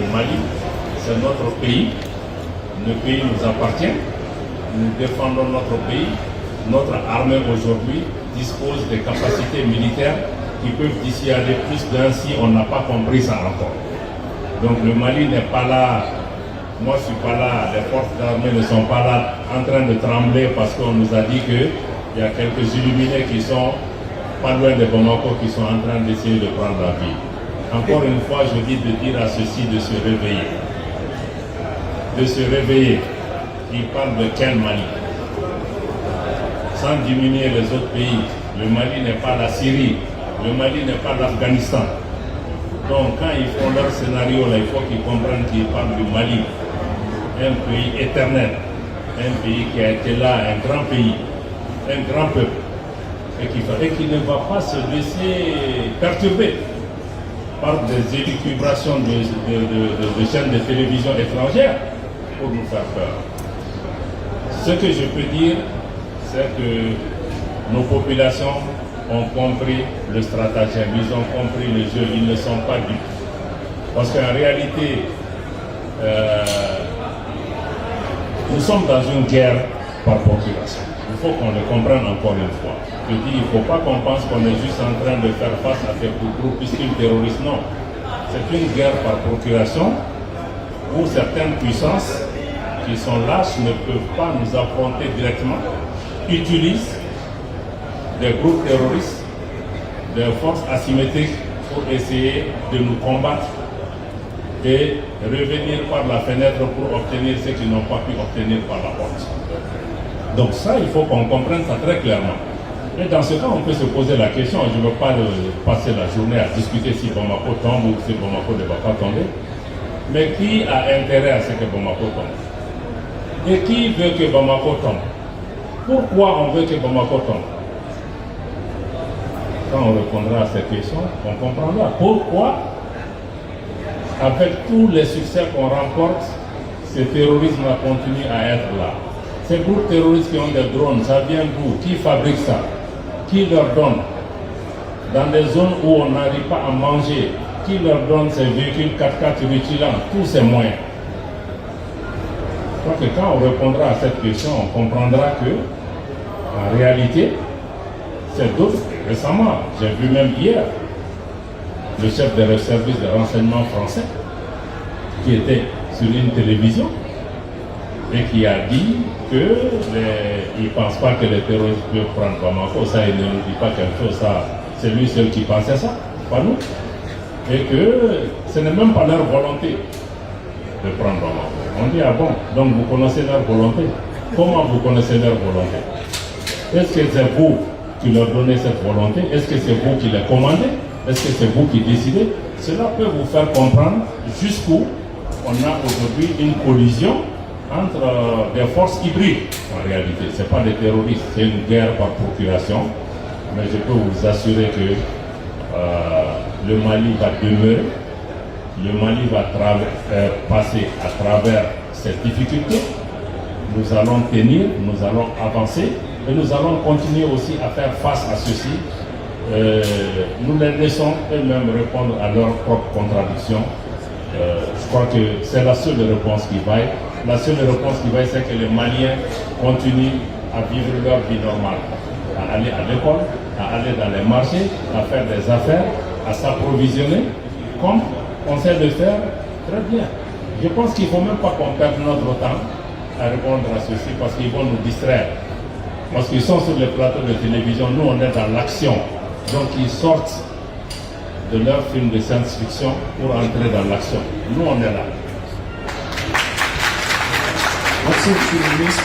au Mali. C'est notre pays. Le pays nous appartient. Nous défendons notre pays. Notre armée aujourd'hui dispose des capacités militaires qui peuvent dissuader plus d'un si on n'a pas compris ça encore. Donc le Mali n'est pas là, moi je ne suis pas là, les forces armées ne sont pas là en train de trembler parce qu'on nous a dit qu'il y a quelques illuminés qui sont pas loin de Bamako qui sont en train d'essayer de prendre la ville. Encore une fois, je dis de dire à ceux-ci de se réveiller. De se réveiller. Ils parlent de quel Mali? Sans diminuer les autres pays. Le Mali n'est pas la Syrie. Le Mali n'est pas l'Afghanistan. Donc quand ils font leur scénario, là, il faut qu'ils comprennent qu'ils parlent du Mali. Un pays éternel. Un pays qui a été là, un grand pays. Un grand peuple. Et qui ne va pas se laisser perturber par des élucubrations de chaînes de télévision étrangères pour nous faire peur. Ce que je peux dire, c'est que nos populations ont compris le stratagème, ils ont compris le jeu, ils ne sont pas dupes. Parce qu'en réalité, nous sommes dans une guerre par procuration. Il faut qu'on le comprenne encore une fois. Je dis, il ne faut pas qu'on pense qu'on est juste en train de faire face à des groupuscules terroristes. Non. C'est une guerre par procuration où certaines puissances qui sont lâches ne peuvent pas nous affronter directement, utilisent des groupes terroristes, des forces asymétriques pour essayer de nous combattre et revenir par la fenêtre pour obtenir ce qu'ils n'ont pas pu obtenir par la porte. Donc ça, il faut qu'on comprenne ça très clairement. Et dans ce cas, on peut se poser la question, je ne veux pas passer la journée à discuter si Bamako tombe ou si Bamako ne va pas tomber, mais qui a intérêt à ce que Bamako tombe? Et qui veut que Bamako tombe? Pourquoi on veut que Bamako tombe? Quand on répondra à cette question, on comprendra pourquoi, avec tous les succès qu'on remporte, ce terrorisme continue à être là. Ces groupes terroristes qui ont des drones, ça vient d'où? Qui fabrique ça? Qui leur donne? Dans des zones où on n'arrive pas à manger, qui leur donne ces véhicules 4x4 rutilants, tous ces moyens? Je crois que quand on répondra à cette question, on comprendra que, en réalité, c'est d'autres. Récemment, j'ai vu même hier, le chef des services de renseignement français, qui était sur une télévision, et qui a dit qu'il ne pense pas que les terroristes peuvent prendre Bamako. Ça, il ne nous dit pas quelque chose, ça, c'est lui seul qui pensait ça, pas nous. Et que ce n'est même pas leur volonté de prendre Bamako. On dit, ah bon, donc vous connaissez leur volonté. Comment vous connaissez leur volonté? Est-ce que c'est vous qui leur donnez cette volonté? Est-ce que c'est vous qui les commandez? Est-ce que c'est vous qui décidez? Cela peut vous faire comprendre jusqu'où on a aujourd'hui une collision entre des forces hybrides. En réalité, ce n'est pas des terroristes, c'est une guerre par procuration. Mais je peux vous assurer que le Mali va demeurer, le Mali va passer à travers ces difficultés. Nous allons tenir, nous allons avancer et nous allons continuer aussi à faire face à ceci. Nous les laissons eux-mêmes répondre à leurs propres contradictions. Je crois que c'est la seule réponse qui vaille. La seule réponse qui vaille, c'est que les Maliens continuent à vivre leur vie normale, à aller à l'école, à aller dans les marchés, à faire des affaires, à s'approvisionner, comme on sait le faire très bien. Je pense qu'il ne faut même pas qu'on perde notre temps à répondre à ceci parce qu'ils vont nous distraire. Parce qu'ils sont sur les plateaux de télévision, nous on est dans l'action. Donc ils sortent de leur film de science-fiction pour entrer dans l'action. Nous on est là. Merci, M. le ministre.